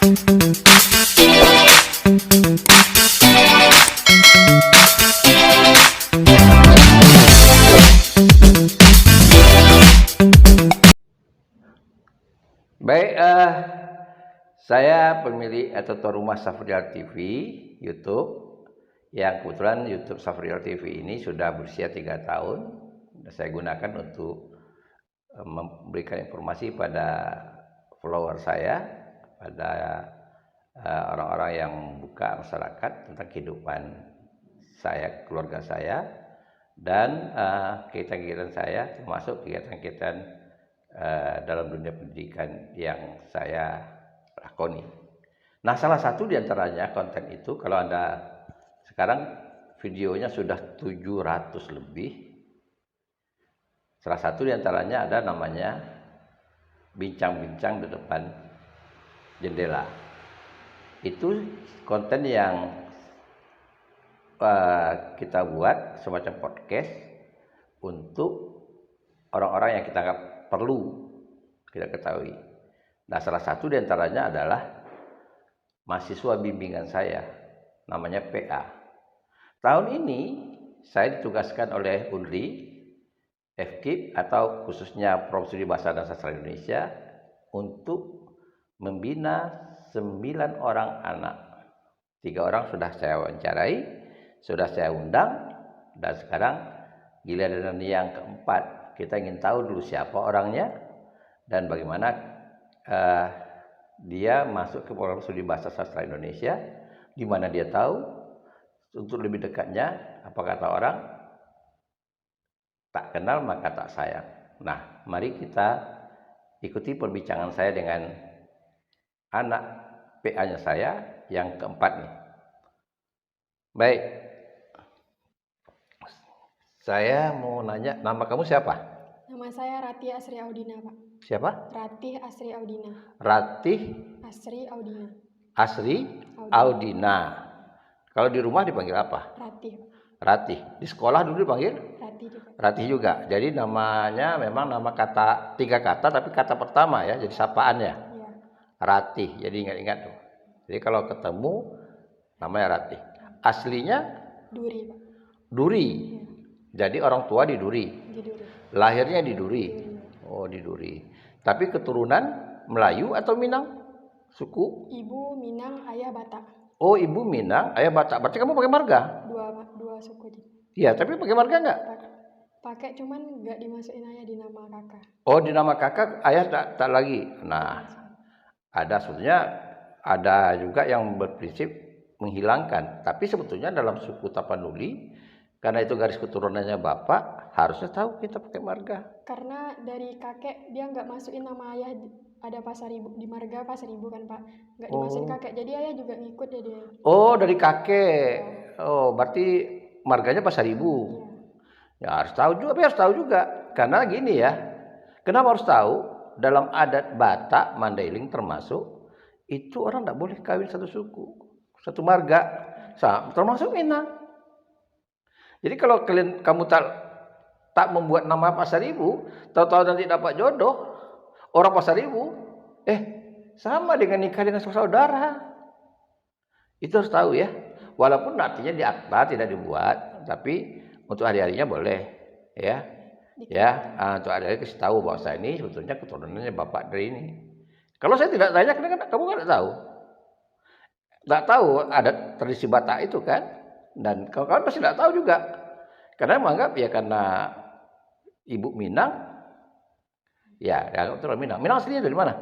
Baik, saya pemilik atau tuan rumah Safrial TV YouTube, yang kebetulan YouTube Safrial TV ini sudah berusia 3 tahun. Saya gunakan untuk memberikan informasi pada follower saya, pada orang-orang yang membuka masyarakat tentang kehidupan saya, keluarga saya, dan kegiatan-kegiatan saya, termasuk kegiatan-kegiatan dalam dunia pendidikan yang saya lakoni. Nah, salah satu diantaranya konten itu, kalau Anda sekarang videonya sudah 700 lebih. Salah satu diantaranya ada namanya bincang-bincang di depan jendela. Itu konten yang kita buat semacam podcast untuk orang-orang yang kita anggap perlu kita ketahui. Nah, salah satu diantaranya adalah mahasiswa bimbingan saya, namanya PA. Tahun ini saya ditugaskan oleh UNRI, FKIP atau khususnya Prof. Studi Bahasa dan Sastra Indonesia, untuk membina 9 orang anak. 3 orang sudah saya wawancarai, sudah saya undang, dan sekarang giliran yang keempat. Kita ingin tahu dulu siapa orangnya dan bagaimana dia masuk ke Program Studi Bahasa Sastra Indonesia, di mana dia tahu. Untuk lebih dekatnya, apa kata orang, tak kenal maka tak sayang. Nah, mari kita ikuti perbincangan saya dengan anak PA-nya saya yang keempat nih. Baik, saya mau nanya, nama kamu siapa? Nama saya Ratih Asri Audina, Pak. Siapa? Ratih Asri Audina. Ratih Asri Audina. Asri Audina. Kalau di rumah dipanggil apa? Ratih. Ratih. Di sekolah dulu dipanggil? Ratih juga. Ratih juga. Jadi namanya memang nama kata, 3 kata, tapi kata pertama ya, jadi sapaannya. Iya. Ratih. Jadi ingat-ingat tuh. Jadi kalau ketemu namanya Ratih. Aslinya? Duri, Pak. Duri. Iya. Jadi orang tua di Duri. Di Duri. Lahirnya di Duri. Duri. Oh, di Duri. Tapi keturunan Melayu atau Minang? Suku? Ibu Minang, ayah Batak. Oh, ibu Minang, ayah Batak. Berarti kamu pakai marga? Dua suku. Iya, tapi pakai marga enggak? Pakai, cuman nggak dimasukin ayah di nama kakak. Oh, di nama kakak, ayah tak lagi. Nah, ada sebetulnya, ada juga yang berprinsip menghilangkan. Tapi sebetulnya dalam suku Tapanuli, karena itu garis keturunannya bapak, harusnya tahu kita pakai marga. Karena dari kakek dia nggak masukin nama ayah, ada Pasaribu di marga Pasaribu kan, Pak, nggak dimasukin kakek, jadi ayah juga ngikut ya dia. Oh, dari kakek. Oh, berarti marganya Pasaribu. Iya. Ya harus tahu juga, tapi harus tahu juga. Karena gini ya, kenapa harus tahu? Dalam adat Batak, Mandailing termasuk, itu orang tidak boleh kawin satu suku, satu marga, termasuk Minang. Jadi kalau kamu tak membuat nama Pasaribu, tahu-tahu nanti dapat jodoh orang Pasaribu, sama dengan nikah dengan saudara. Itu harus tahu ya. Walaupun artinya di akta tidak dibuat, tapi untuk hari-harinya boleh, ya. Ya, untuk hari-hari kasih tahu bahwa saya ini sebetulnya keturunannya bapak dari ini. Kalau saya tidak tanya, karena kamu kan tidak tahu. Tidak tahu ada tradisi Batak itu kan, dan kawan-kawan pasti tidak tahu juga. Karena menganggap ya karena ibu Minang, ya keturunan Minang. Minang aslinya dari mana?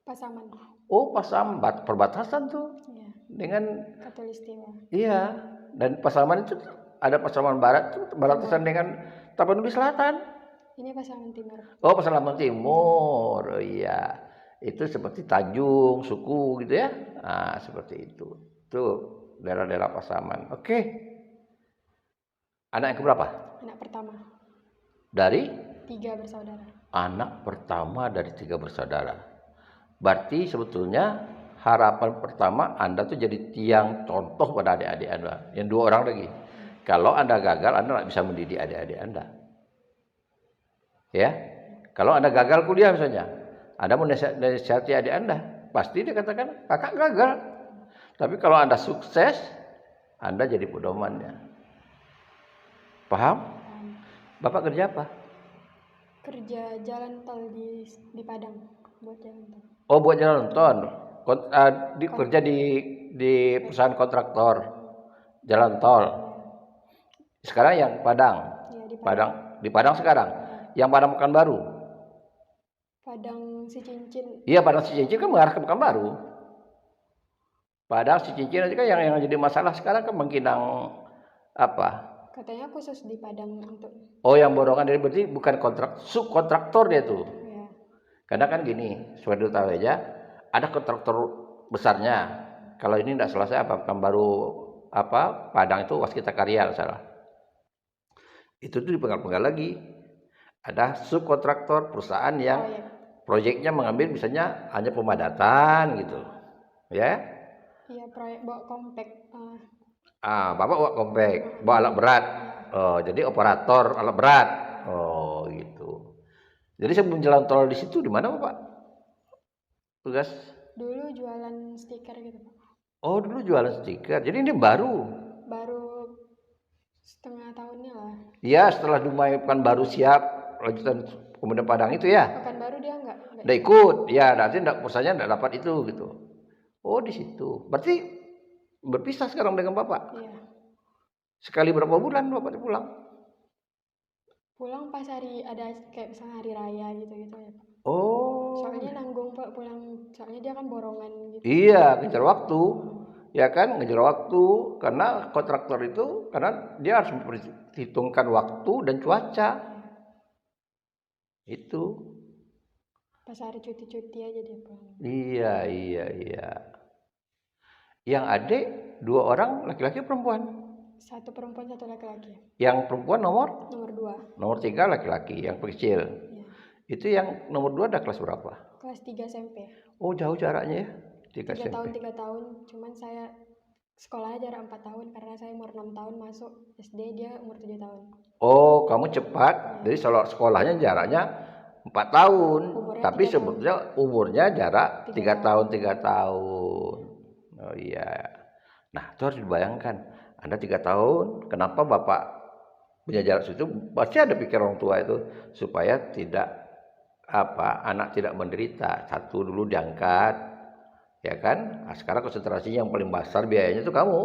Pasaman. Oh, Pasaman, perbatasan tuh. Iya. Dengan Katulistiwa. Iya, dan Pasaman itu ada Pasaman Barat tuh berbatasan dengan Tapanuli Selatan. Ini Pasaman Timur. Oh, Pasaman Timur. Oh iya. Itu seperti Tanjung, suku gitu ya. Nah, seperti itu. Tuh, daerah-daerah Pasaman. Oke. Anak yang keberapa? Anak pertama. Dari? 3 bersaudara. Anak pertama dari 3 bersaudara. Berarti sebetulnya harapan pertama Anda tuh jadi tiang contoh pada adik-adik Anda. Yang 2 orang lagi. Kalau Anda gagal, Anda tidak bisa mendidik adik-adik Anda. Ya. Kalau Anda gagal kuliah misalnya, Anda mau nasihati adik Anda. pasti dia katakan kakak gagal. Tapi kalau Anda sukses, Anda jadi pedomannya. Paham? Bapak kerja apa? Kerja jalan tol di Padang, buat jalan tol. Oh, buat jalan tol. Kerja di perusahaan kontraktor jalan tol. Sekarang yang Padang. Iya, di Padang. Di Padang sekarang. Yang Padang Pekanbaru. Padang Sicincin. Iya, Padang Sicincin kan mengarah ke Pekanbaru. Padang Sicincin aja kan yang jadi masalah sekarang kan Bangkinang apa? Katanya khusus di Padang untuk. Oh, yang borongan dari berarti bukan subkontraktor dia tuh. Ya. Karena kan gini, supaya tahu aja, ada kontraktor besarnya. Kalau ini tidak selesai apa Pekanbaru apa Padang itu Waskita Karya salah. Itu tuh dipegang-pegang lagi. Ada subkontraktor perusahaan yang proyeknya mengambil misalnya hanya pemadatan gitu. Ya. Iya, proyek bawa kompak. Bapak bawa kompak, bawa alat berat. Oh, jadi operator alat berat. Oh, gitu. Jadi sebelum jalan tol di situ di mana, Bapak? Tugas? Dulu jualan stiker gitu, Pak. Oh, dulu jualan stiker. Jadi ini baru. Baru setengah tahunnya lah. Iya, setelah Dumai Pekanbaru siap lanjutan Pemuda Padang itu ya. Pekanbaru dia enggak ikut. Ya, nanti perusahaannya enggak dapat itu gitu. Oh, di situ. Berarti berpisah sekarang dengan Bapak? Iya. Sekali berapa bulan Bapak pulang? Pulang pas ada kayak misalnya hari raya gitu-gitu ya, Pak. Oh. Soalnya nanggung, Pak, pulang. Soalnya dia kan borongan gitu. Iya, ngejar waktu. Ya kan, ngejar waktu karena kontraktor itu karena dia harus memperhitungkan waktu dan cuaca. Itu. Pas hari cuti-cuti aja dia pulang. Iya. Yang adik 2 orang laki-laki perempuan? 1 perempuan 1 laki-laki. Yang perempuan nomor 2. Nomor 3 laki-laki, yang kecil. Iya. Itu yang nomor 2 ada kelas berapa? Kelas 3 SMP. Oh, jauh jaraknya ya? 3 SMP. tahun 3 tahun, cuman saya sekolahnya jarak 4 tahun karena saya umur 6 tahun masuk SD, dia umur 7 tahun. Oh, kamu cepat. Jadi sekolahnya jaraknya 4 tahun. Umurnya Tapi 3 sebetulnya umurnya jarak 3 tahun 3 tahun. Oh iya. Nah, itu harus dibayangkan. Anda 3 tahun, kenapa Bapak punya jarak situ? Pasti ada pikir orang tua itu supaya tidak anak tidak menderita. 1 dulu diangkat, ya kan? Nah, sekarang konsentrasinya yang paling besar biayanya itu kamu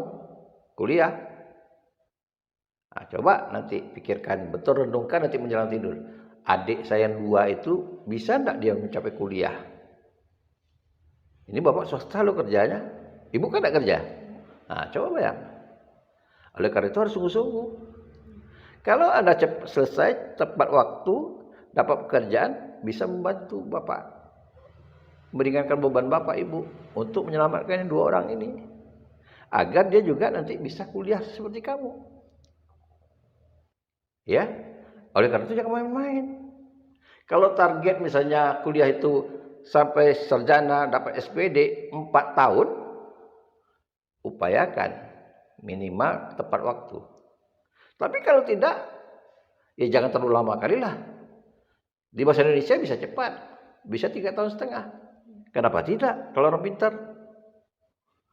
kuliah. Nah, coba nanti pikirkan betul, renungkan nanti menjelang tidur. Adik saya yang 2 itu bisa enggak dia mencapai kuliah? Ini Bapak swasta lo kerjanya. Ibu kan enggak kerja. Nah, coba bayang. Oleh karena itu harus sungguh-sungguh. Kalau Anda selesai tepat waktu, dapat pekerjaan, bisa membantu Bapak. Meringankan beban Bapak Ibu untuk menyelamatkan 2 orang ini. Agar dia juga nanti bisa kuliah seperti kamu. Ya. Oleh karena itu jangan main-main. Kalau target misalnya kuliah itu sampai sarjana dapat SPD 4 tahun, upayakan minimal tepat waktu. Tapi kalau tidak, ya jangan terlalu lama kalilah. Di bahasa Indonesia bisa cepat, bisa 3,5 tahun. Kenapa tidak? Kalau orang pintar.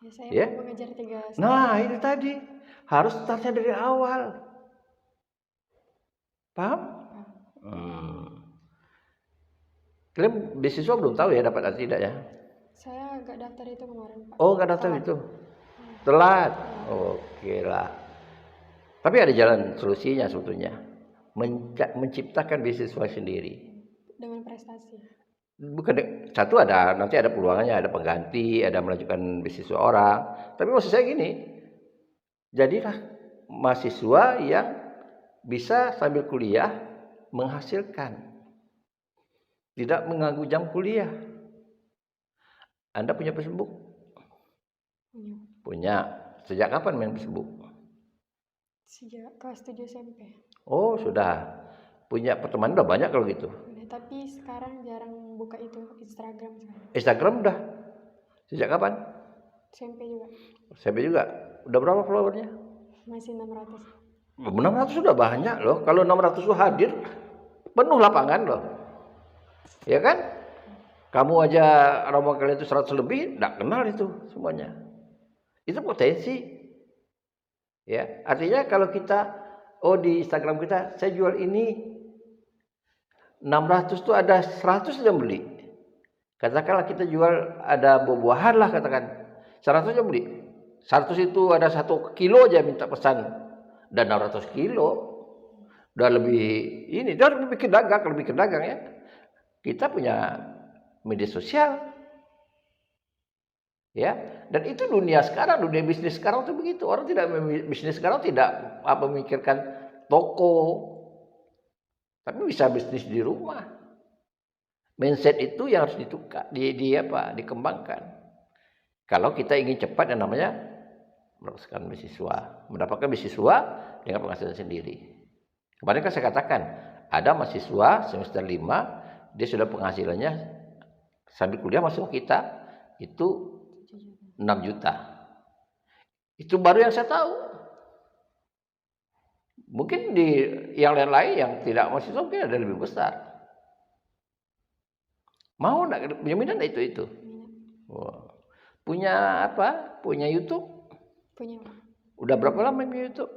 Ya, saya mau mengejar 3,5. Nah, itu tadi harus startnya dari awal. Paham? Kalian beasiswa belum tahu ya dapat atau tidak ya? Saya nggak daftar itu kemarin, Pak. Oh, nggak daftar itu. Telat. Oke lah. Tapi ada jalan solusinya sebetulnya. Menciptakan beasiswa sendiri. Dengan prestasi. Bukan satu ada nanti ada peluangnya, ada pengganti, ada melanjutkan beasiswa orang. Tapi maksud saya gini, jadilah mahasiswa yang bisa sambil kuliah menghasilkan, tidak mengganggu jam kuliah. Anda punya Facebook? Punya. Sejak kapan main Facebook? Sejak kelas 7 SMP. Oh, sudah. Punya pertemanan udah banyak kalau gitu. Tapi sekarang jarang buka itu Instagram sekarang. Instagram udah. Sejak kapan? SMP juga. SMP juga. Udah berapa followernya? Masih 600. 600 sudah banyak loh. Kalau 600 itu hadir, penuh lapangan loh. Ya kan? Kamu aja rombongan kalian itu 100 lebih, enggak kenal itu semuanya. Itu potensi. Ya, artinya kalau kita di Instagram kita saya jual ini 600 tuh ada 100 yang beli. Katakanlah kita jual ada buah-buahan lah katakan. 100 yang beli. 100 itu ada 1 kilo aja minta pesan. Dan 600 kilo. Udah lebih ini, dia lebih bikin dagang ya. Kita punya media sosial. Ya, dan itu dunia sekarang, dunia bisnis sekarang tuh begitu. Orang tidak bisnis sekarang tidak memikirkan toko. Tapi bisa bisnis di rumah. Mindset itu yang harus ditukar, dikembangkan. Kalau kita ingin cepat yang namanya mendapatkan beasiswa dengan penghasilan sendiri. Kemarin kan saya katakan, ada mahasiswa semester 5, dia sudah penghasilannya sambil kuliah masuk kita itu 6 juta. Itu baru yang saya tahu. Mungkin di yang lain-lain yang tidak mahasiswa mungkin ada lebih besar. Mau enggak punya minat itu? Wow. Punya apa? Punya YouTube? Punya. Udah berapa lama punya YouTube?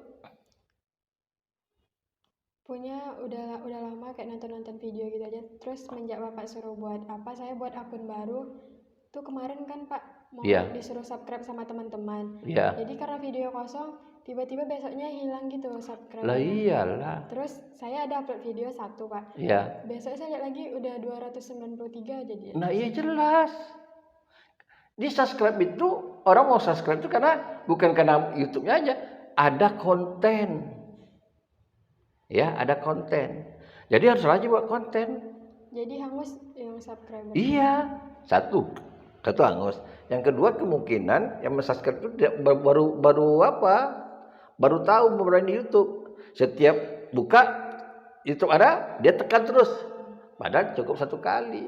Punya udah lama, kayak nonton video gitu aja. Terus semenjak Bapak suruh buat apa, saya buat akun baru. Tuh kemarin kan Pak mau disuruh subscribe sama teman-teman. Iya. Jadi karena video kosong, tiba-tiba besoknya hilang gitu subscribe. Lah iyalah. Terus saya ada upload video 1 Pak. Iya. Besok saya lihat lagi udah 293 jadi. Nah iya jelas. Di subscribe itu orang mau subscribe itu karena bukan karena YouTube-nya aja, ada konten. Ya, ada konten. Jadi harus rajin buat konten. Jadi hangus yang subscriber. Iya, satu hangus. Yang kedua kemungkinan yang mensubscribe itu baru tahu bermain di YouTube. Setiap buka YouTube ada, dia tekan terus. Padahal cukup 1 kali.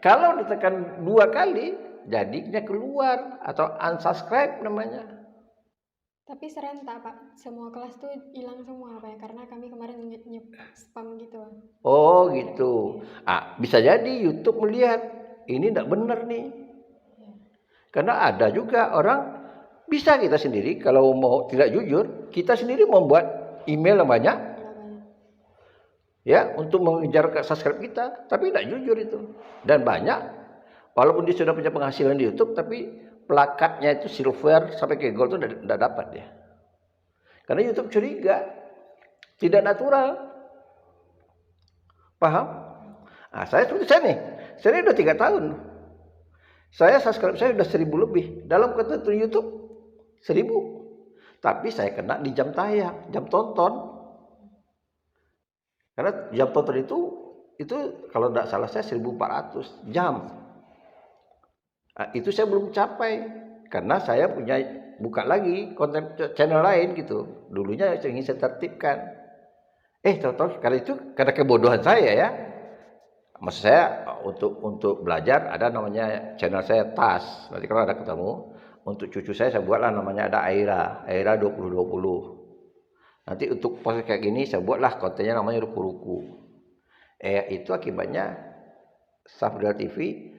Kalau ditekan 2 kali, jadinya keluar atau unsubscribe namanya. Tapi serentak Pak, semua kelas tuh hilang semua Pak ya, karena kami kemarin spam gitu. Oh gitu. Bisa jadi YouTube melihat ini tidak benar nih. Karena ada juga orang, bisa kita sendiri kalau mau tidak jujur, kita sendiri membuat email namanya. Ya, untuk mengejar subscribe kita, tapi tidak jujur itu. Dan banyak, walaupun dia sudah punya penghasilan di YouTube, tapi plakatnya itu silver sampai ke gold itu tidak dapat dia. Karena YouTube curiga, tidak natural. Paham? Saya seperti saya nih, saya udah 3 tahun. Saya subscribe saya udah 1000 lebih. Dalam ketentuan YouTube 1000. Tapi saya kena di jam tayang, jam tonton. Karena jam tonton itu kalau tidak salah saya 1400 jam. Itu saya belum capai karena saya buka lagi konten channel lain gitu. Dulunya ingin saya tertibkan. Tahu-tahu karena kebodohan saya ya. Maksud saya untuk belajar ada namanya channel saya TAS. Nanti kalau ada ketemu untuk cucu saya buatlah namanya ada Aira 2020. Nanti untuk post kayak gini saya buatlah kontennya namanya ruku-ruku. Itu akibatnya Safdal TV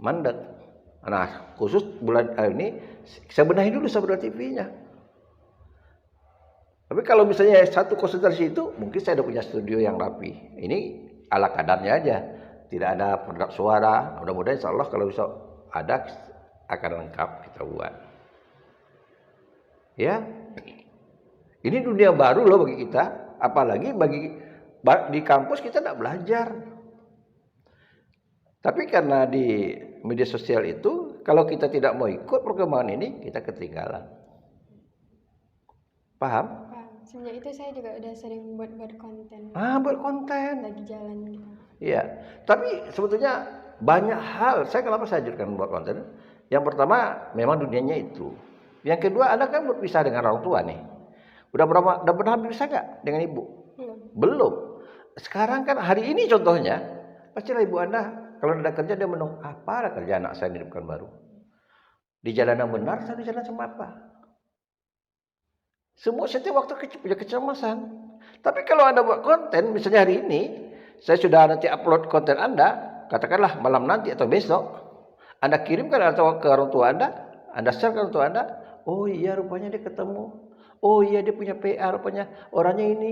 mandek. Nah, khusus bulan ini saya benahi dulu Safdal TV-nya. Tapi kalau misalnya satu konsentrasi itu, mungkin saya udah punya studio yang rapi. Ini ala kadarnya aja, tidak ada peredap suara. Mudah-mudahan insya Allah kalau bisa ada akan lengkap kita buat. Ya, ini dunia baru loh bagi kita. Apalagi di kampus kita tidak belajar. Tapi karena di media sosial itu, kalau kita tidak mau ikut perkembangan ini, kita ketinggalan. Paham? Semenjak itu saya juga udah sering buat konten. Buat konten. Lagi jalan gitu. Iya. Tapi sebetulnya banyak hal. Kenapa saya ajarkan buat konten? Yang pertama, memang dunianya itu. Yang kedua, Anda kan berpisah dengan orang tua nih. Udah pernah berpisah nggak dengan ibu? Belum. Sekarang kan hari ini contohnya, pastilah ibu Anda kalau ada kerja dia menunggu apa ada kerja anak saya di Pekanbaru. Di jalan yang benar, saya di jalan sama apa? Semua setiap waktu punya kecemasan. Tapi kalau Anda buat konten, misalnya hari ini, saya sudah nanti upload konten Anda, katakanlah malam nanti atau besok, Anda kirimkan atau ke orang tua Anda share ke orang tua Anda, oh iya rupanya dia ketemu, oh iya dia punya PA, rupanya orangnya ini.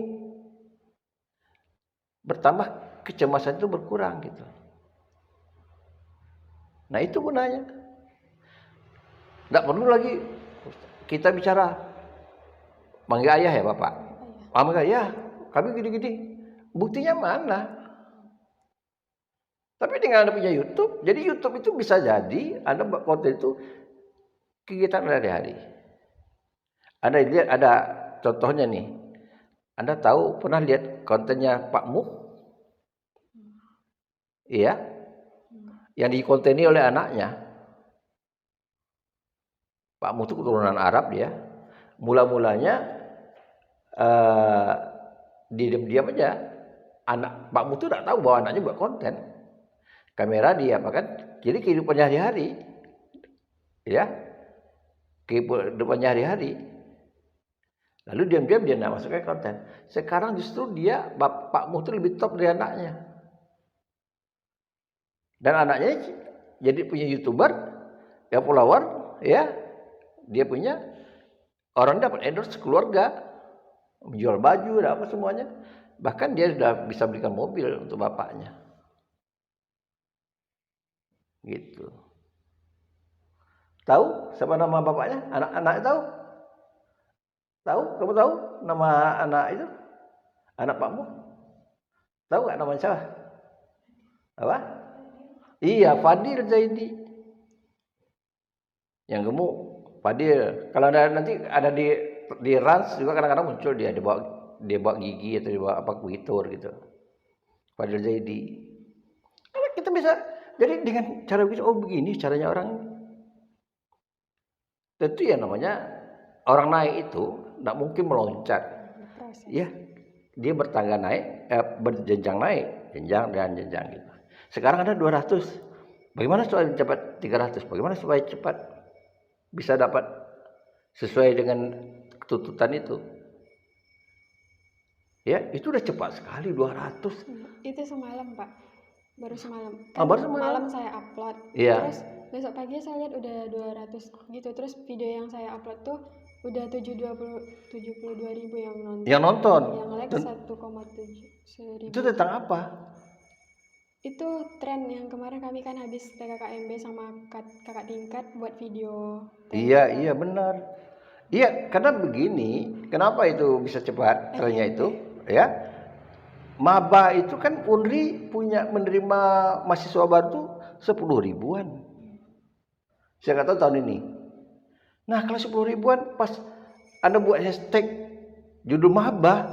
Bertambah kecemasan itu berkurang gitu. Nah itu gunanya. Tidak perlu lagi kita bicara manggil ayah ya Bapak. Manggil ayah, kami gini-gini. Buktinya mana? Tapi dengan Anda punya YouTube, jadi YouTube itu bisa jadi Anda buat konten itu kegiatan sehari-hari. Anda lihat ada contohnya nih. Anda tahu pernah lihat kontennya Pak Muh? Iya. Yang dikonteni oleh anaknya. Pak Muh itu keturunan Arab dia. Mula-mulanya diam-diam aja. Anak Pak Muh itu tidak tahu bahwa anaknya buat konten. Kamera dia apa kan? Jadi kehidupannya hari-hari. Ya. Kehidupannya hari-hari. Lalu diam-diam dia tidak masukkan konten. Sekarang justru dia Pak Muh itu lebih top dari anaknya. Dan anaknya jadi punya YouTuber, ya follower, ya. Dia punya orang dapat endorse keluarga, menjual baju dan apa semuanya. Bahkan dia sudah bisa belikan mobil untuk bapaknya. Gitu. Tahu siapa nama bapaknya? Anak-anak tahu? Tahu? Kamu tahu nama anak itu? Anak Pak Muh? Tahu nggak namanya siapa? Apa? Iya, Fadil Zaidi. Yang gemuk, Fadil. Kalau ada nanti ada di Rans juga kadang-kadang muncul dia bawa gigi atau dibawa apa kuitur gitu. Fadil Zaidi. Kita bisa jadi dengan cara begitu, oh begini caranya orang. Tentu ya namanya orang naik itu tidak mungkin meloncat. Ya, dia bertangga naik, berjenjang naik, jenjang dan jenjang gitu. Sekarang ada 200. Bagaimana supaya cepat 300? Bagaimana supaya cepat bisa dapat sesuai dengan tuntutan itu? Ya, itu udah cepat sekali 200. Itu semalam, Pak. Baru semalam. Baru semalam. Malam saya upload. Iya. Terus besok pagi saya lihat udah 200 gitu. Terus video yang saya upload tuh udah 72.000 yang nonton. Yang nonton. Yang like 1,7 itu tentang apa? Itu tren yang kemarin kami kan habis PKKMB sama kakak tingkat buat video. Iya benar. Iya, karena begini, kenapa itu bisa cepat trennya itu? Ya, Maba itu kan Unri punya menerima mahasiswa baru 10 ribuan. Saya nggak tahu tahun ini. Nah kalau 10 ribuan pas Anda buat hashtag judul Maba,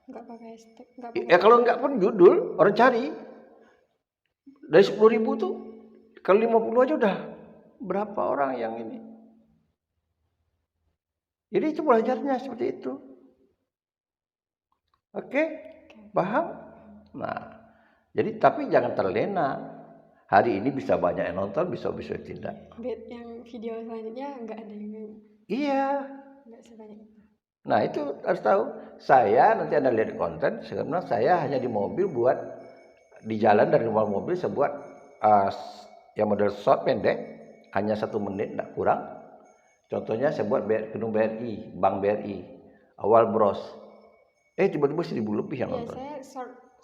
nggak pakai hashtag. Ya kalau nggak pun judul orang cari. Dari 10.000 tuh kalau 50 aja udah berapa orang yang ini. Jadi itu belajarnya seperti itu. Oke? Paham? Nah, jadi tapi jangan terlena. Hari ini bisa banyak yang nonton, bisa tidak. Yang video selanjutnya nggak ada yang. Iya. Nggak sebanyak itu. Nah itu harus tahu. Saya nanti Anda lihat konten. Sebenarnya saya hanya di mobil buat di jalan dari luar mobil sebuat yang model short pendek, hanya 1 menit tidak kurang. Contohnya saya buat gedung BRI, Bank BRI, awal bros. Tiba-tiba 1.000 lebih yang nonton. Saya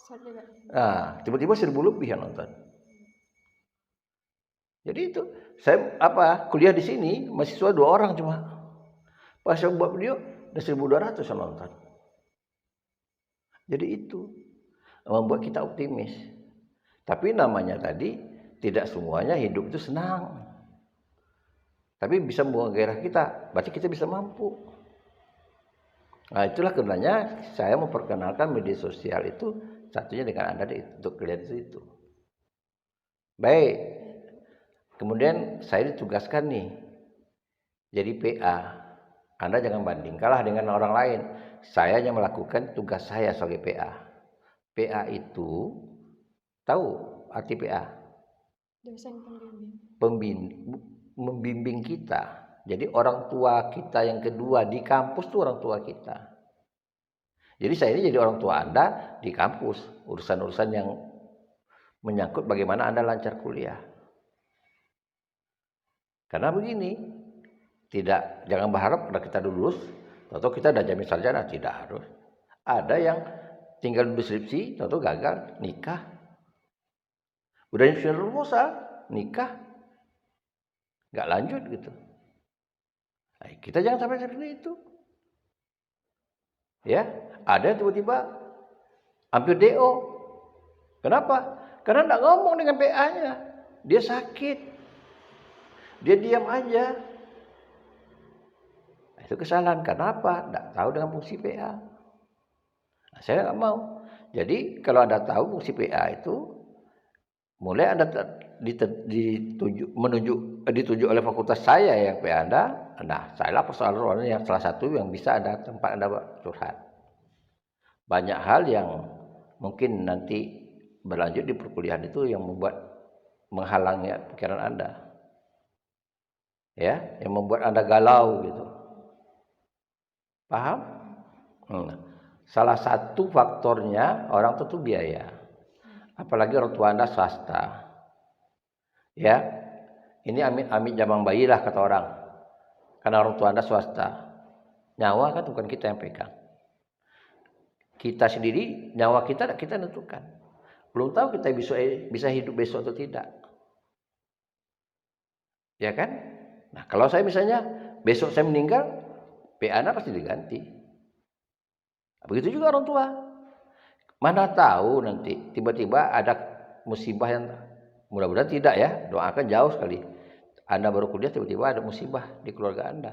short juga. Nah, tiba-tiba 1.000 lebih yang nonton. Jadi itu saya kuliah di sini mahasiswa 2 orang cuma. Pas saya buat video ada 1.200 yang nonton. Jadi itu membuat kita optimis. Tapi namanya tadi tidak semuanya hidup itu senang. Tapi bisa membuang gairah kita, berarti kita bisa mampu. Nah itulah karenanya saya memperkenalkan media sosial itu satunya dengan Anda untuk lihat itu. Baik. Kemudian saya ditugaskan nih jadi PA. Anda jangan bandingkanlah dengan orang lain. Saya hanya melakukan tugas saya sebagai PA. PA itu tahu arti PA? Dosen pembimbing. Membimbing kita. Jadi orang tua kita yang kedua di kampus itu orang tua kita. Jadi saya ini jadi orang tua Anda di kampus, urusan-urusan yang menyangkut bagaimana Anda lancar kuliah. Karena begini, jangan berharap kalau kita lulus atau kita udah jamin sarjana, tidak harus. Ada yang tinggal skripsi, atau gagal, nikah. Udah insinyur proposal, nikah, nggak lanjut gitu. Nah, kita jangan sampai seperti itu. Ya, ada tiba-tiba hampir DO. Kenapa? Karena nggak ngomong dengan PA-nya. Dia sakit. Dia diam aja. Itu kesalahan. Kenapa? Nggak tahu dengan fungsi PA. Nah, saya nggak mau. Jadi kalau Anda tahu fungsi PA itu, mulai Anda ditunjuk oleh fakultas saya yang PA Anda. Nah, saya persoalan yang salah satu yang bisa ada tempat Anda curhat. Banyak hal yang mungkin nanti berlanjut di perkuliahan itu yang menghalangi pikiran Anda. Ya, yang membuat Anda galau gitu. Paham? Salah satu faktornya orang itu biaya. Apalagi orang tua Anda swasta. Ya. Ini amit-amit jabang bayi lah kata orang. Karena orang tua Anda swasta. Nyawa kan bukan kita yang pegang. Kita sendiri, nyawa kita tentukan. Belum tahu kita bisa hidup besok atau tidak. Ya kan? Nah, kalau saya misalnya besok saya meninggal, PA Anda pasti diganti. Begitu juga orang tua. Mana tahu nanti tiba-tiba ada musibah yang mudah-mudahan tidak ya, doakan jauh sekali. Anda baru kuliah tiba-tiba ada musibah di keluarga Anda.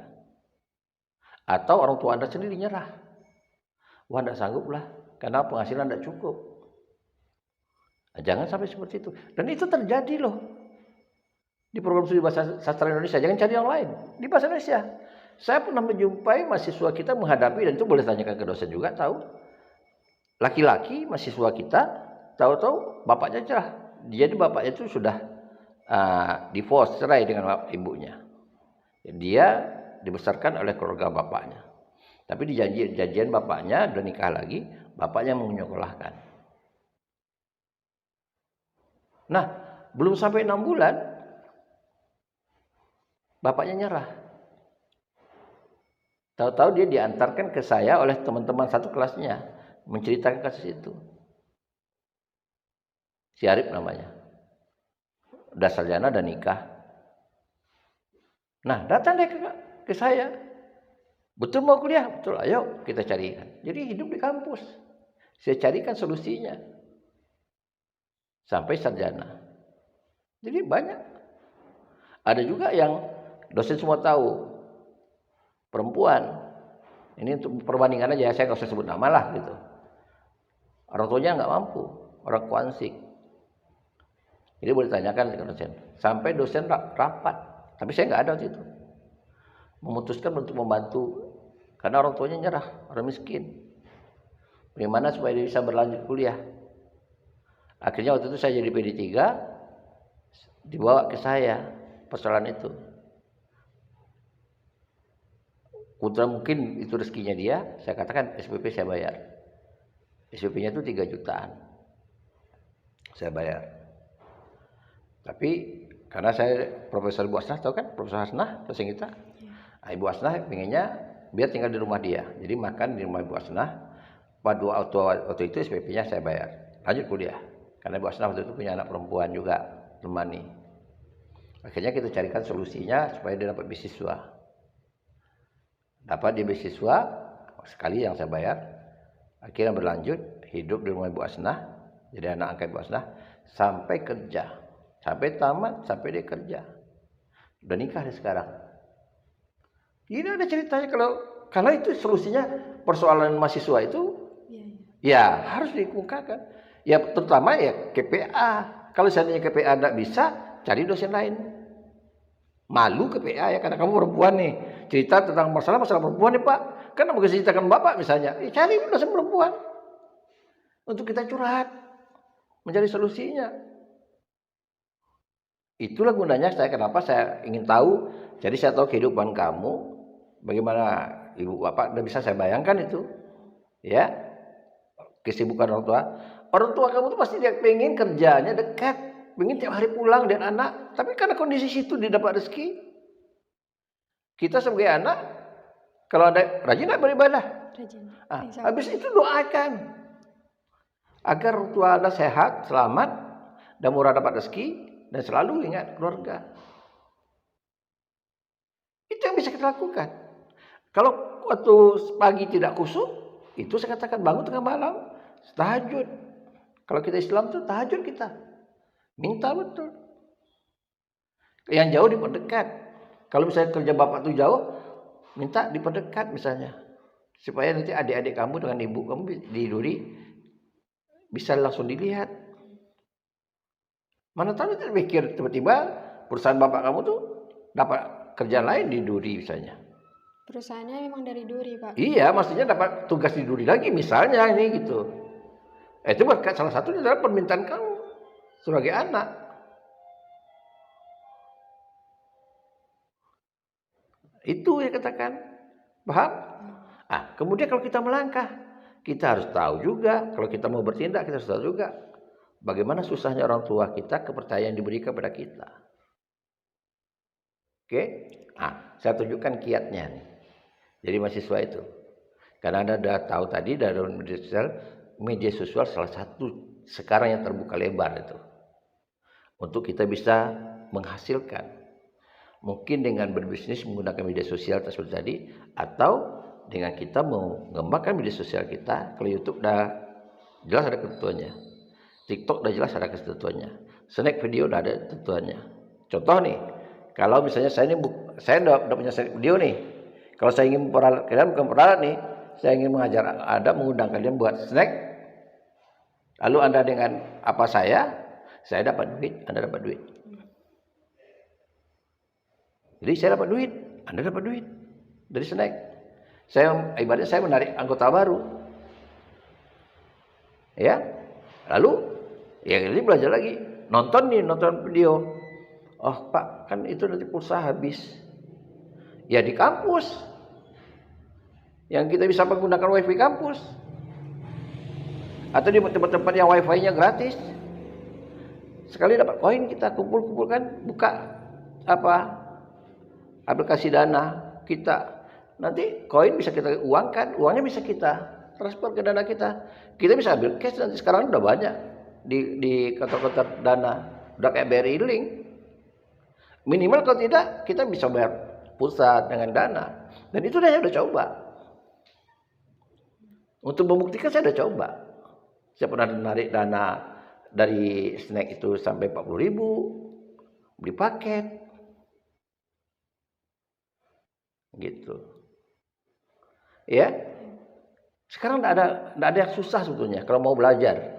Atau orang tua Anda sendiri nyerah. Wah, tidak sanggup lah, karena penghasilan tidak cukup. Nah, jangan sampai seperti itu. Dan itu terjadi loh. Di program studi bahasa sastra Indonesia, jangan cari yang lain. Di bahasa Indonesia, saya pernah menjumpai mahasiswa kita menghadapi, dan itu boleh tanyakan ke dosen juga, tahu. Laki-laki mahasiswa kita, tahu-tahu bapaknya cerah. Jadi bapaknya itu sudah divorce, cerai dengan ibunya. Dia dibesarkan oleh keluarga bapaknya. Tapi di janjian bapaknya udah nikah lagi, bapaknya menyekolahkan. Nah, belum sampai 6 bulan, bapaknya nyerah. Tahu-tahu dia diantarkan ke saya oleh teman-teman satu kelasnya, menceritakan kasus itu. Si Arif namanya. Udah sarjana dan nikah. Nah, datang dia ke saya. Betul mau kuliah? Betul, ayo kita carikan. Jadi hidup di kampus. Saya carikan solusinya. Sampai sarjana. Jadi banyak. Ada juga yang dosen semua tahu. Perempuan. Ini untuk perbandingan aja, saya nggak usah sebut nama lah gitu. Orang tuanya nggak mampu. Orang kuansik. Jadi boleh tanyakan ke dosen. Sampai dosen rapat. Tapi saya nggak ada waktu itu. Memutuskan untuk membantu. Karena orang tuanya nyerah. Orang miskin. Bagaimana supaya dia bisa berlanjut kuliah. Akhirnya waktu itu saya jadi PD3. Dibawa ke saya persoalan itu. Kebetulan mungkin itu rezekinya dia. Saya katakan SPP saya bayar. SPP-nya itu 3 jutaan. Saya bayar. Tapi karena saya Profesor Ibu Asnah, tahu kan Profesor Asnah dosen kita. Nah, Ibu Asnah pengennya biar tinggal di rumah dia. Jadi makan di rumah Ibu Asnah. Pada waktu itu SPP-nya saya bayar. Lanjut kuliah. Karena Ibu Asnah waktu itu punya anak perempuan juga, temani. Akhirnya kita carikan solusinya supaya dia dapat beasiswa. Dapat dia beasiswa sekali yang saya bayar. Akhirnya berlanjut hidup di rumah Ibu Asnah. Jadi anak angkat Ibu Asnah sampai kerja. Sampai tamat, sampai dia kerja. Udah nikah dia sekarang. Ini ada ceritanya kalau itu solusinya persoalan mahasiswa itu, ya harus dikemukakan. Ya terutama ya KPA. Kalau seandainya KPA tidak bisa, cari dosen lain. Malu KPA ya, karena kamu perempuan nih. Cerita tentang masalah perempuan nih Pak. Kan mau ceritakan Bapak misalnya. Cari dosen perempuan. Untuk kita curhat. Mencari solusinya. Itulah gunanya kenapa saya ingin tahu. Jadi saya tahu kehidupan kamu. Bagaimana ibu bapak. Dan bisa saya bayangkan itu. Ya. kesibukan orang tua. Orang tua kamu tuh pasti dia pengen kerjanya dekat, pengen tiap hari pulang dan anak. Tapi karena kondisi situ dia dapat rezeki. Kita sebagai anak, kalau ada rajin tak beribadah. Rajin. Habis itu doakan agar orang tua Anda sehat, selamat, dan murah dapat rezeki, dan selalu ingat keluarga. Itu yang bisa kita lakukan. Kalau waktu pagi tidak khusyuk, itu saya katakan bangun tengah malam, tahajud. Kalau kita Islam itu tahajud kita. Minta betul. Yang jauh diperdekat. Kalau misalnya kerja bapak itu jauh, minta diperdekat misalnya. Supaya nanti adik-adik kamu dengan ibu kamu diduri, bisa langsung dilihat. Mana tahu kita pikir tiba-tiba perusahaan bapak kamu tuh dapat kerjaan lain di Duri misalnya. Perusahaannya memang dari Duri, Pak. Iya, maksudnya dapat tugas di Duri lagi misalnya ini gitu. Itu berkat salah satunya adalah permintaan kamu sebagai anak. Itu yang katakan. Paham? Kemudian kalau kita melangkah, kita harus tahu juga, kalau kita mau bertindak, kita harus tahu juga bagaimana susahnya orang tua kita, kepercayaan diberikan kepada kita. Oke? Saya tunjukkan kiatnya nih. Jadi mahasiswa itu. Karena Anda sudah tahu tadi dari media sosial salah satu sekarang yang terbuka lebar itu. Untuk kita bisa menghasilkan. Mungkin dengan berbisnis menggunakan media sosial tersebut tadi, atau dengan kita mengembangkan media sosial kita. Kalau YouTube udah jelas ada ketentuannya, TikTok udah jelas ada ketentuannya, snack video udah ada ketentuannya. Contoh nih, kalau misalnya saya udah punya snack video nih, kalau saya ingin memperalat, kalian bukan peralat nih, saya ingin mengajar Anda, mengundang kalian buat snack, lalu Anda dengan apa saya dapat duit, Anda dapat duit. Jadi saya dapat duit, Anda dapat duit dari snack. Ibaratnya saya menarik anggota baru. Ya. Lalu ini belajar lagi. Nonton video. Oh, Pak, kan itu nanti pulsa habis. Ya di kampus. Yang kita bisa menggunakan wifi kampus. Atau di tempat-tempat yang wifi-nya gratis. Sekali dapat koin kita kumpulkan, buka aplikasi Dana kita, nanti koin bisa kita uangkan, uangnya bisa kita transfer ke Dana kita. Kita bisa ambil cash nanti, sekarang udah banyak di kantor-kantor Dana, udah kayak BRI Link. Minimal kalau tidak kita bisa bayar pulsa dengan Dana. Dan itu saya udah coba. Untuk membuktikan saya udah coba. Saya pernah menarik Dana dari snack itu sampai 40.000 beli paket. Gitu. Ya. Sekarang enggak ada yang susah sebetulnya kalau mau belajar.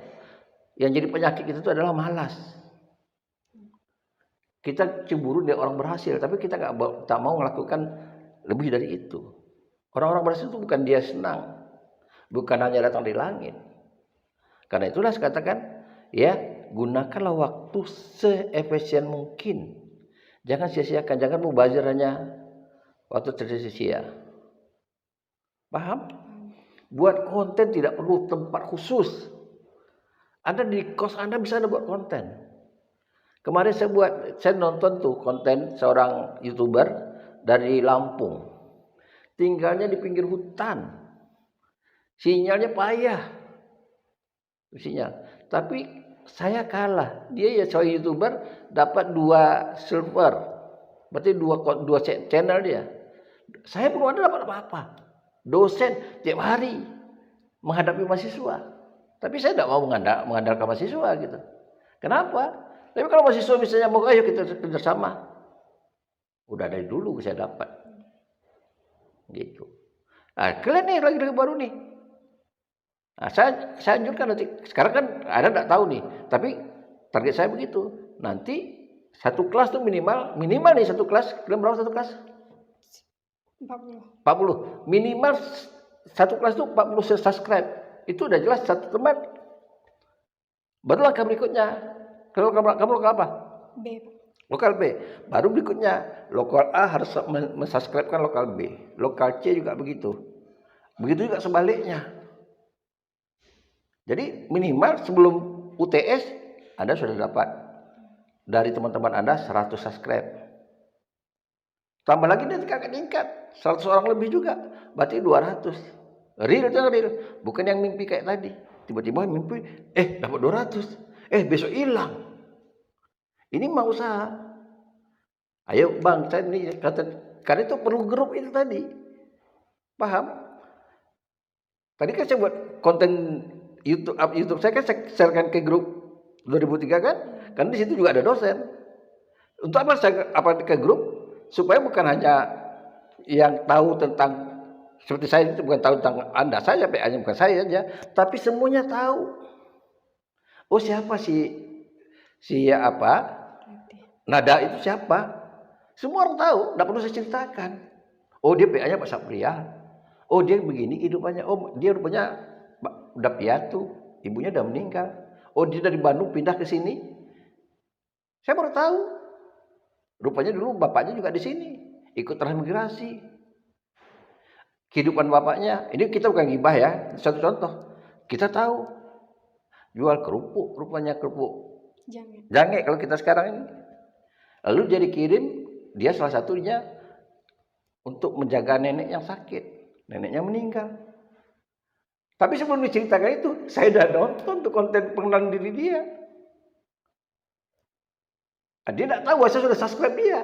Yang jadi penyakit kita itu adalah malas. Kita cemburu dia orang berhasil, tapi kita tak mau melakukan lebih dari itu. Orang-orang berhasil itu bukan dia senang, bukan hanya datang dari langit. Karena itulah saya katakan, ya, gunakanlah waktu seefisien mungkin. Jangan sia-siakan, jangan mubazir hanya waktu tersia-sia. Paham? Buat konten tidak perlu tempat khusus. Anda di kos Anda bisa buat konten. Kemarin saya nonton tuh konten seorang YouTuber dari Lampung. Tinggalnya di pinggir hutan. Sinyalnya payah. Sinyal. Tapi saya kalah. Dia ya seorang YouTuber dapat 2 server. Berarti dua channel dia. Saya belum ada dapat apa-apa. Dosen tiap hari menghadapi mahasiswa. Tapi saya tidak mau mengandalkan mahasiswa gitu. Kenapa? Tapi kalau mahasiswa misalnya mau ayo kita kerjasama. Udah dari dulu saya dapat. Gitu. Kalian nih lagi baru nih. Saya anjurkan nanti. Sekarang kan ada tidak tahu nih. Tapi target saya begitu. Nanti satu kelas tuh minimal nih satu kelas. Kalian berapa satu kelas? 40. Minimal satu kelas tuh 40 subscribe. Itu udah jelas satu teman. Baru langkah berikutnya. Kamu lokal apa? B. Lokal B. Baru berikutnya lokal A harus mensubscribekan lokal B. Lokal C juga begitu. Begitu juga sebaliknya. Jadi minimal sebelum UTS Anda sudah dapat dari teman-teman Anda 100 subscribe. Tambah lagi nanti kakak tingkat 100 orang lebih juga, berarti 200. Real itu real, bukan yang mimpi kayak tadi. Tiba-tiba mimpi, dapat 200, besok hilang. Ini mau usaha. Ayo bang, saya ini kata, karena itu perlu grup itu tadi. Paham? Tadi kan saya buat konten YouTube saya kan saya sharekan ke grup 2003 kan? Karena di situ juga ada dosen. Untuk apa saya ke grup? Supaya bukan hanya yang tahu tentang seperti saya itu bukan tahu tentang Anda saja, hanya bukan saya saja, tapi semuanya tahu. Oh siapa Nada itu siapa? Semua orang tahu, tidak perlu saya ceritakan. Oh dia PA-nya Pak Sapria. Oh dia begini kehidupannya. Oh dia rupanya udah piatu, ibunya udah meninggal. Oh dia dari Bandung pindah ke sini. Saya baru tahu. Rupanya dulu bapaknya juga di sini, ikut transmigrasi. Kehidupan bapaknya, ini kita bukan gibah ya, satu contoh. Kita tahu jual kerupuk, rupanya kerupuk jange kalau kita sekarang ini. Lalu dia dikirim, dia salah satunya untuk menjaga nenek yang sakit. Neneknya meninggal. Tapi sebelum diceritakan itu, saya udah nonton tuh konten pengenalan diri dia. Dia tidak tahu, saya sudah subscribe dia.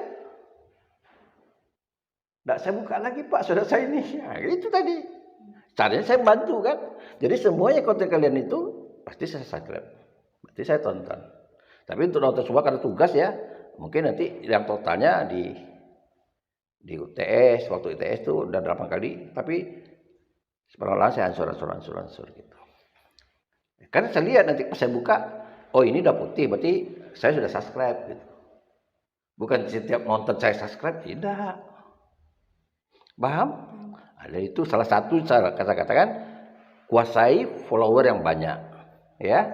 Tidak saya buka lagi Pak, saudara saya ini. Nah, itu tadi. Caranya saya bantu kan. Jadi semuanya konten kalian itu, pasti saya subscribe. Pasti saya tonton. Tapi untuk nonton semua karena tugas ya, mungkin nanti yang totalnya di UTS, waktu UTS itu udah 8 kali, tapi sebenarnya saya ansur gitu. Karena saya lihat nanti pas saya buka, oh ini udah putih, berarti saya sudah subscribe gitu. Bukan setiap nonton saya subscribe, tidak. Paham? Ada itu salah satu cara kata-katakan kuasai follower yang banyak, ya.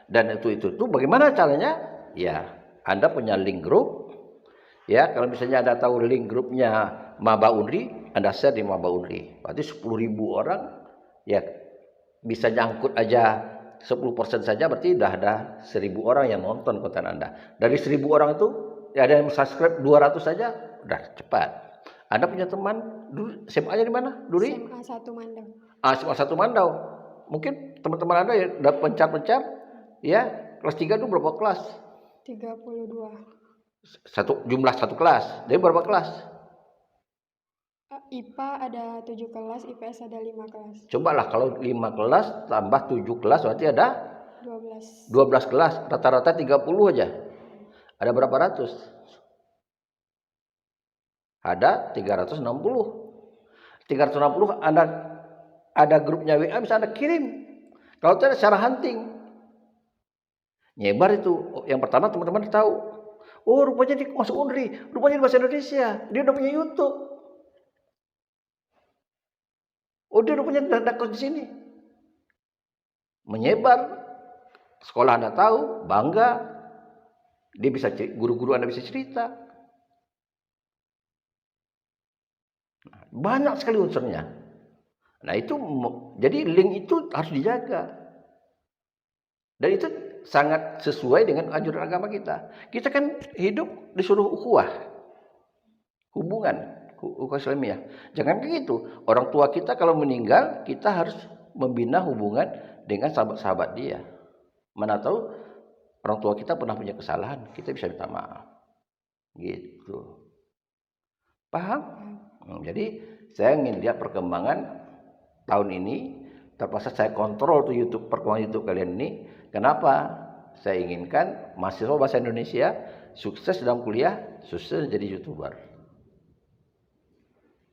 Dan itu bagaimana caranya? Ya, Anda punya link grup. Ya, kalau misalnya Anda tahu link grupnya Maba Unri, Anda share di Maba Unri. Berarti 10.000 orang ya bisa nyangkut aja 10% saja, berarti udah ada 1.000 orang yang nonton konten Anda. Dari 1.000 orang itu ya ada yang subscribe 200 saja, udah cepat. Anda punya teman dulu SMA-nya di mana? Duri? SMA 1 Mandau. SMA 1 Mandau. Mungkin teman-teman Anda ya udah pencar-pencar ya, kelas 3 itu berapa kelas? 32. Jumlah satu kelas. Jadi berapa kelas? IPA ada 7 kelas, IPS ada 5 kelas. Cobalah kalau 5 kelas tambah 7 kelas berarti ada 12 kelas. Rata-rata 30 aja. Ada berapa ratus? Ada 360. 360 Anda ada grupnya WA bisa Anda kirim. Kalau tidak secara hunting. Nyebar itu. Yang pertama teman-teman tahu. Oh rupanya dia masuk Unri. Rupanya di bahasa Indonesia. Dia udah punya YouTube. Oh dia rupanya ada kos di sini. Menyebar. Sekolah Anda tahu. Bangga. Dia bisa guru-guru Anda bisa cerita. Banyak sekali unsurnya. Nah itu jadi link itu harus dijaga. Dan itu sangat sesuai dengan anjuran agama kita. Kita kan hidup disuruh ukhuwah. Hubungan ukhuwah Islamiyah. Jangan kayak gitu. Orang tua kita kalau meninggal, kita harus membina hubungan dengan sahabat-sahabat dia. Mana tahu orang tua kita pernah punya kesalahan, kita bisa minta maaf. Gitu. Paham? Jadi saya ingin lihat perkembangan tahun ini. Terpaksa saya kontrol tuh perkembangan YouTube kalian ini. Kenapa? Saya inginkan mahasiswa bahasa Indonesia sukses dalam kuliah, sukses jadi YouTuber.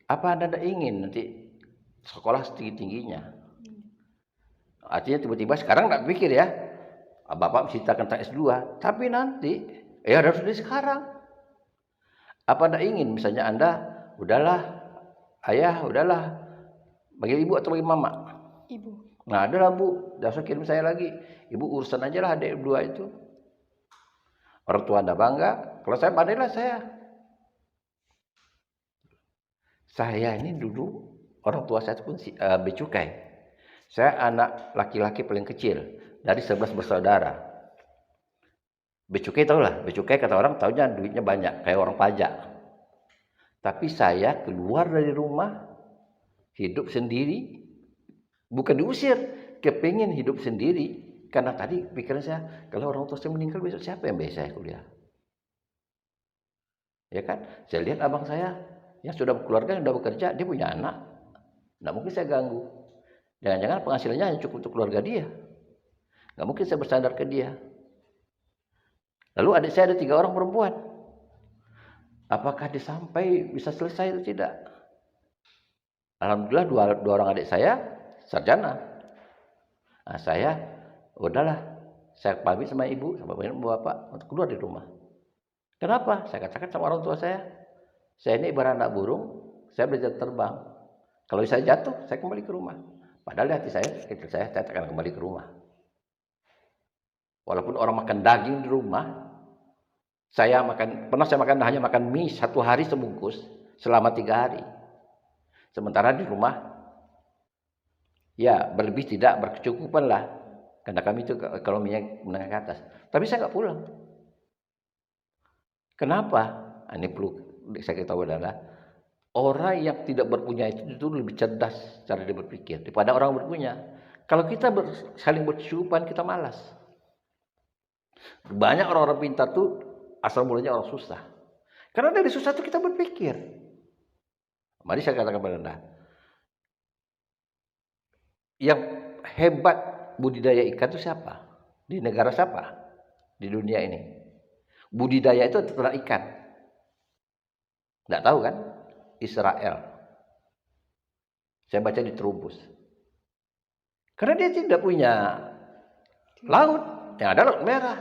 Apa Anda ingin nanti sekolah setinggi-tingginya? Artinya tiba-tiba sekarang tidak pikir ya, Bapak menceritakan tentang S2, tapi nanti harus dari sekarang. Apa Anda ingin misalnya Anda udahlah, ayah udahlah, bagi ibu atau bagi mama? Ibu. Nah adalah bu, dasar kirim saya lagi. Ibu urusan aja lah adik dua itu. Orang tua Anda bangga. Kalau saya pandailah saya. Saya ini dulu orang tua saya pun becukai. Saya anak laki-laki paling kecil dari 11 bersaudara. Becukai tau lah, becukai kata orang taunya duitnya banyak, kayak orang pajak. Tapi saya keluar dari rumah, hidup sendiri, bukan diusir, kepingin hidup sendiri. Karena tadi pikiran saya, kalau orang tua saya meninggal besok siapa yang biaya saya kuliah? Ya kan? Saya lihat abang saya yang sudah berkeluarga, yang sudah bekerja, dia punya anak. Nggak mungkin saya ganggu. Jangan-jangan penghasilannya hanya cukup untuk keluarga dia. Nggak mungkin saya bersandar ke dia. Lalu adik saya ada 3 orang perempuan. Apakah dia sampai bisa selesai atau tidak? Alhamdulillah 2 orang adik saya sarjana. Nah, saya udahlah, saya pamit sama ibu, sama bapak untuk keluar dari rumah. Kenapa? Saya katakan sama orang tua saya ini ibarat anak burung, saya belajar terbang. Kalau saya jatuh, saya kembali ke rumah. Padahal di hati saya, kecil saya akan kembali ke rumah. Walaupun orang makan daging di rumah, pernah saya makan hanya makan mie 1 hari sebungkus selama 3 hari. Sementara di rumah, ya berlebih tidak berkecukupan lah. Karena kami itu kalau minyak menengah ke atas. Tapi saya nggak pulang. Kenapa? Ini perlu saya tahu adalah orang yang tidak berpunya itu lebih cerdas cara dia berpikir daripada orang berpunya. Kalau kita saling berkecukupan, kita malas. Banyak orang-orang pintar tuh asal mulanya orang susah. Karena dari susah itu kita berpikir. Mari saya katakan kepada Anda, yang hebat budidaya ikan itu siapa? Di negara siapa? Di dunia ini. Budidaya itu ternak ikan. Nggak tahu kan? Israel. Saya baca di Trubus. Karena dia tidak punya laut, yang ada laut merah.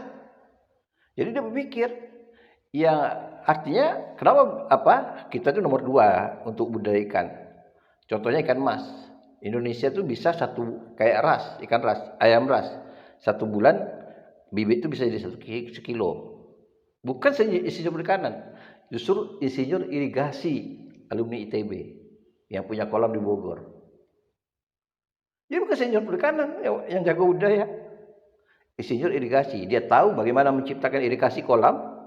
Jadi dia berpikir, ya artinya kenapa kita itu nomor 2 untuk budidaya ikan. Contohnya ikan mas. Indonesia tuh bisa kayak ikan ras, ayam ras. 1 bulan bibit itu bisa jadi 1 kilo. Bukan insinyur perikanan, justru insinyur irigasi alumni ITB yang punya kolam di Bogor. Dia bukan insinyur perikanan yang jago budaya. Insinyur irigasi, dia tahu bagaimana menciptakan irigasi kolam.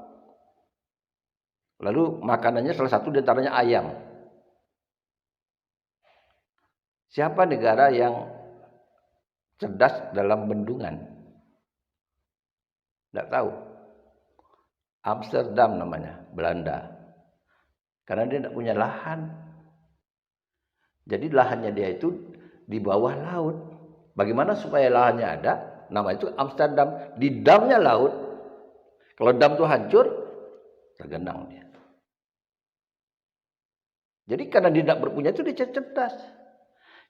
Lalu makanannya salah satu di antaranya ayam. Siapa negara yang cerdas dalam bendungan? Tidak tahu. Amsterdam namanya, Belanda. Karena dia tidak punya lahan. Jadi lahannya dia itu di bawah laut. Bagaimana supaya lahannya ada? Nama itu Amsterdam. Di damnya laut. Kalau dam itu hancur, tergenang dia. Jadi karena dia tidak berpunya itu dia cerdas.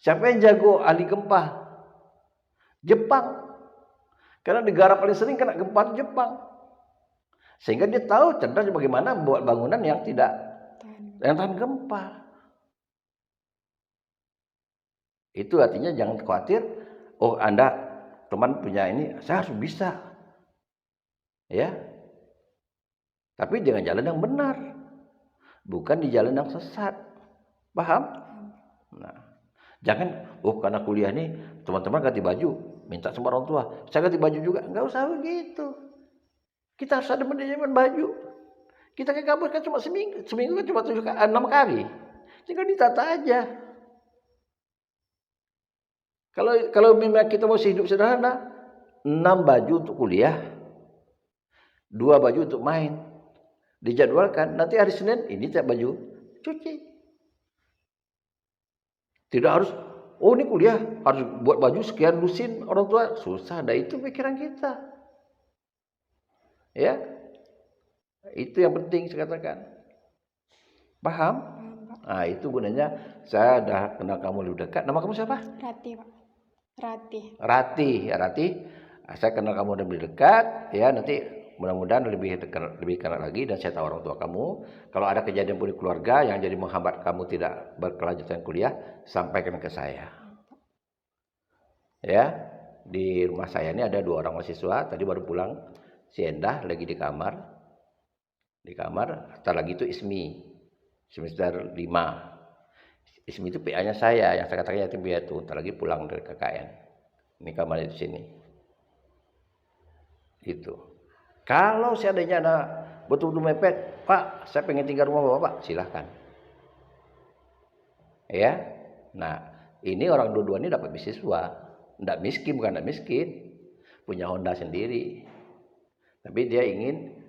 Siapa yang jago ahli gempa? Jepang. Karena negara paling sering kena gempa itu Jepang. Sehingga dia tahu cerdas bagaimana membuat bangunan yang tahan gempa. Itu artinya jangan khawatir, oh Anda teman punya ini, saya harus bisa. Ya. Tapi dengan jalan yang benar. Bukan di jalan yang sesat. Paham? Nah, jangan karena kuliah nih teman-teman ganti baju, minta sama orang tua, saya ganti baju juga. Enggak usah begitu. Kita harus ada manajemen baju. Kita ke kampus kan cuma seminggu kan cuma 6 kali. Tinggal ditata aja. Kalau memang kita mau hidup sederhana, 6 baju untuk kuliah, 2 baju untuk main. Dijadwalkan, nanti hari Senin ini tiap baju cuci. Tidak harus, ini kuliah harus buat baju sekian lusin orang tua. Susah, itu pikiran kita. Ya, itu yang penting saya katakan. Paham? Nah, itu gunanya saya dah kenal kamu lebih dekat. Nama kamu siapa? Rati, Pak. Rati. Saya kenal kamu lebih dekat. Ya, nanti mudah-mudahan lebih dekat lagi dan saya tahu orang tua kamu. Kalau ada kejadian pun di keluarga yang jadi menghambat kamu tidak berkelanjutan kuliah, sampaikan ke saya. Ya, di rumah saya ini ada 2 orang mahasiswa. Tadi baru pulang. Si Endah lagi di kamar. Setelah lagi itu Ismi semester 5. Ismi itu PA-nya saya, yang saya katakan yatim piatu. Ntar lagi pulang dari KKN. Ini kamarnya di sini. Gitu. Kalau seandainya ada betul-betul mepet, Pak, saya pengen tinggal rumah Bapak, silahkan. Ya. Nah, ini orang dua-dua ini dapat beasiswa. Nggak miskin, bukan nggak miskin. Punya Honda sendiri. Tapi dia ingin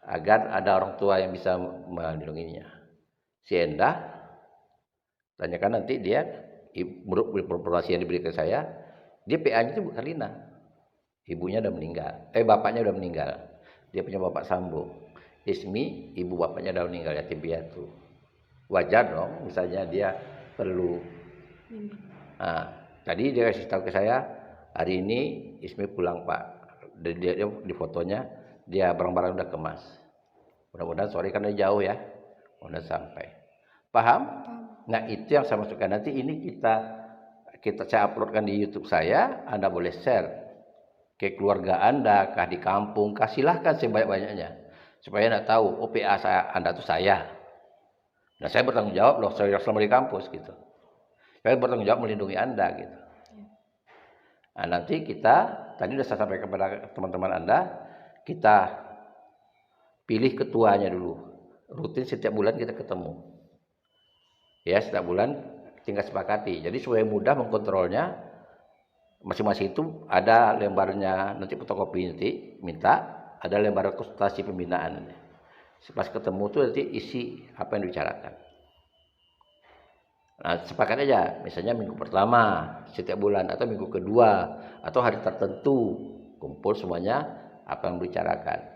agar ada orang tua yang bisa melindunginya. Si Endah, tanyakan nanti dia, menurut informasi yang diberikan saya, dia PA-nya itu bukan Lina. Ibunya udah meninggal. Bapaknya udah meninggal. Dia punya bapak sambung. Ismi, ibu bapaknya udah meninggal, yatim piatu. Wajar dong, misalnya dia perlu. Nah, tadi dia kasih tahu ke saya, hari ini Ismi pulang Pak. Dia di fotonya, dia barang-barang udah kemas. Mudah-mudahan sore kan udah jauh ya, udah sampai. Paham? Nah itu yang saya masukkan. Nanti ini kita saya uploadkan di YouTube saya. Anda boleh share ke keluarga Anda, kah di kampung, kah silahkan sebanyak-banyaknya. Supaya Anda tahu, PA Anda itu saya. Nah saya bertanggung jawab loh, saya selama di kampus gitu. Saya bertanggung jawab melindungi Anda gitu. Nah nanti kita, tadi sudah saya sampaikan kepada teman-teman Anda, kita pilih ketuanya dulu. Rutin setiap bulan kita ketemu. Ya setiap bulan tinggal sepakati. Jadi supaya mudah mengkontrolnya, masing-masing itu ada lembarnya, nanti fotokopi nanti minta, ada lembar konsultasi pembinaan. Pas ketemu tuh nanti isi apa yang dibicarakan. Nah sepakat aja, misalnya minggu pertama setiap bulan atau minggu kedua atau hari tertentu kumpul semuanya apa yang dibicarakan.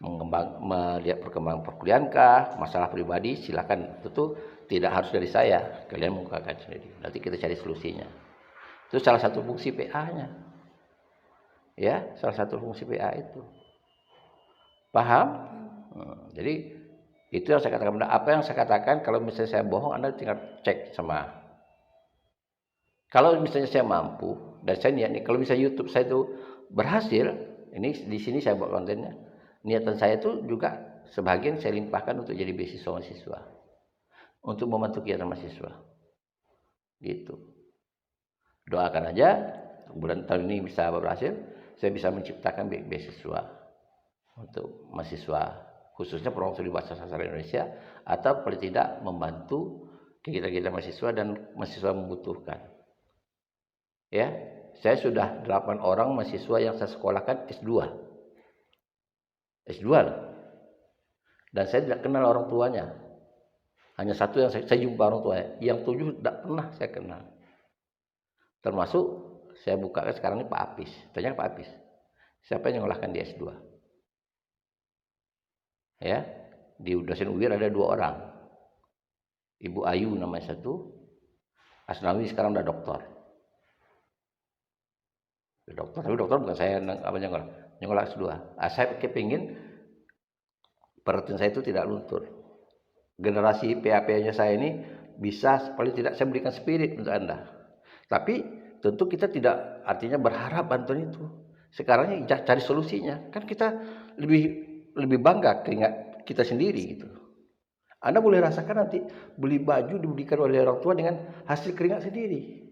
Melihat perkembangan perkuliahan kah, masalah pribadi, silakan. Tentu tidak harus dari saya, kalian mengungkapkan sendiri. Nanti kita cari solusinya. Itu salah satu fungsi PA-nya. Ya, salah satu fungsi PA itu. Paham? Jadi itu yang saya katakan. Apa yang saya katakan, kalau misalnya saya bohong, Anda tinggal cek sama. Kalau misalnya saya mampu, dan saya niat nih, kalau misalnya YouTube saya itu berhasil, ini di sini saya buat kontennya. Niatan saya itu juga sebagian saya limpahkan untuk jadi beasiswa mahasiswa, untuk membantu kegiatan mahasiswa. Gitu. Doakan aja bulan tahun ini bisa berhasil, saya bisa menciptakan beasiswa untuk mahasiswa, khususnya program studi bahasa sastra Indonesia, atau paling tidak membantu kegiatan-kegiatan mahasiswa dan mahasiswa membutuhkan. Ya, saya sudah 8 orang mahasiswa yang saya sekolahkan S2 loh. Dan saya tidak kenal orang tuanya. Hanya satu yang saya jumpa orang tuanya, yang 7 tidak pernah saya kenal. Termasuk saya buka sekarang ini Pak Apis. Tanya Pak Apis, siapa yang nyekolahkan di S2? Ya, di dosen UIR ada 2 orang. Ibu Ayu namanya satu, Asnawi sekarang udah doktor. Tapi dokter bukan saya apa nyekolah S2. Saya kepingin perhatian saya itu tidak luntur. Generasi PA-nya saya ini bisa paling tidak saya berikan spirit untuk Anda. Tapi tentu kita tidak artinya berharap bantuan itu. Sekarang cari solusinya. Kan kita lebih bangga keringat kita sendiri gitu. Anda boleh rasakan nanti beli baju diberikan oleh orang tua dengan hasil keringat sendiri.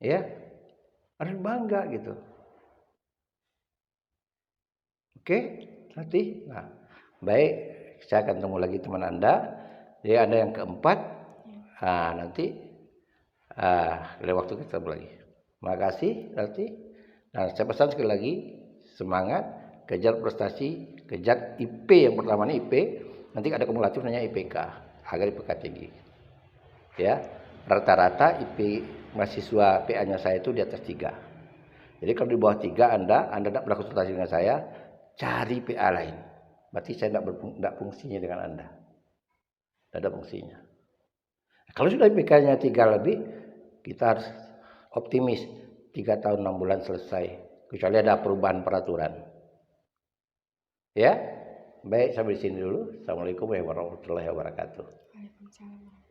Ya. Harus bangga gitu. Oke, nanti. Nah, baik, saya akan temu lagi teman Anda. Jadi ada yang keempat. Nah, nanti lain waktu kita lagi. Terima kasih nanti. Nah, saya pesan sekali lagi, semangat, kejar prestasi, kejar IP yang pertama ini IP. Nanti ada kumulatif namanya IPK, agar IPK tinggi. Ya, rata-rata IP mahasiswa PA-nya saya itu di atas 3. Jadi kalau di bawah 3 Anda tidak berkonsultasi dengan saya, cari PA lain. Berarti saya tidak fungsinya dengan Anda. Tidak ada fungsinya. Kalau sudah IPK-nya 3 lebih, kita harus optimis 3 tahun 6 bulan selesai. Kecuali ada perubahan peraturan. Ya, baik sampai di sini dulu. Assalamualaikum warahmatullahi wabarakatuh. Waalaikumsalam.